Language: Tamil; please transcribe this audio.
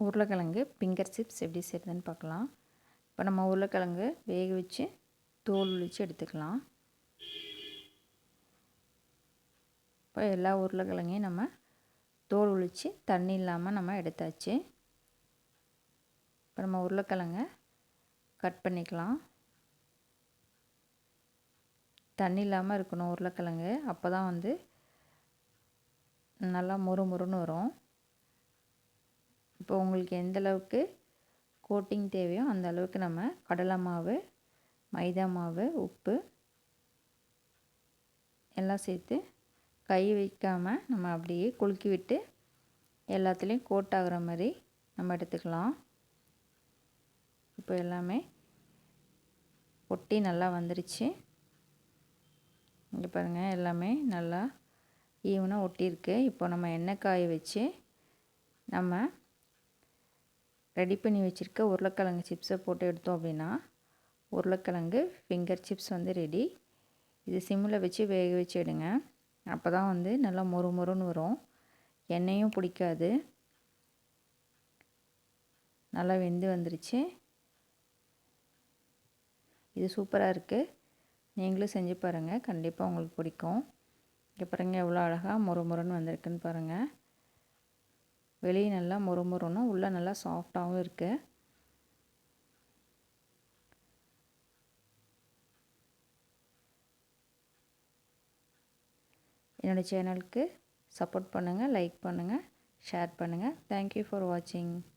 உருளைக்கிழங்கு ஃபிங்கர் சிப்ஸ் எப்படி செய்கிறதுன்னு பார்க்கலாம். இப்போ நம்ம உருளைக்கிழங்கு வேக வச்சு தோல் உரித்து எடுத்துக்கலாம். இப்போ எல்லா உருளைக்கிழங்கையும் நம்ம தோல் உரித்து தண்ணி இல்லாமல் நம்ம எடுத்தாச்சு. இப்போ நம்ம உருளைக்கிழங்கை கட் பண்ணிக்கலாம். தண்ணி இல்லாமல் இருக்கணும் உருளைக்கிழங்கு, அப்போ தான் நல்லா மொறுமொறுன்னு வரும். இப்போ உங்களுக்கு எந்த அளவுக்கு கோட்டிங் தேவையோ அந்த அளவுக்கு நம்ம கடலை மாவு, மைதா மாவு, உப்பு எல்லாம் சேர்த்து கை வைக்காமல் நம்ம அப்படியே குலுக்கி விட்டு எல்லாத்துலேயும் கோட் ஆகிற மாதிரி நம்ம எடுத்துக்கலாம். இப்போ எல்லாமே ஒட்டி நல்லா வந்துருச்சு. இங்கே பாருங்கள், எல்லாமே நல்லா ஈவனாக ஒட்டியிருக்கு. இப்போ நம்ம எண்ணெய் காய வச்சு நம்ம ரெடி பண்ணி வச்சுருக்க உருளைக்கிழங்கு சிப்ஸை போட்டு எடுத்தோம் அப்படின்னா உருளைக்கிழங்கு ஃபிங்கர் சிப்ஸ் ரெடி. இது சிம்மில் வச்சு வேக வச்சு எடுங்க. அப்போ தான் நல்லா மொறுமொறுன்னு வரும், எண்ணெயும் பிடிக்காது. நல்லா வெந்து வந்துருச்சு. இது சூப்பராக இருக்குது. நீங்களும் செஞ்சு பாருங்கள், கண்டிப்பாக உங்களுக்கு பிடிக்கும். இங்கே பாருங்கள் எவ்வளோ அழகாக மொறுமொறுன்னு வந்திருக்குன்னு பாருங்கள். வெளியே நல்லா மொறுமொறுன்னு உள்ளே நல்லா சாஃப்டாகவும் இருக்குது. என்னோடய சேனலுக்கு சப்போர்ட் பண்ணுங்கள், லைக் பண்ணுங்கள், ஷேர் பண்ணுங்கள். தேங்க்யூ ஃபார் வாட்சிங்.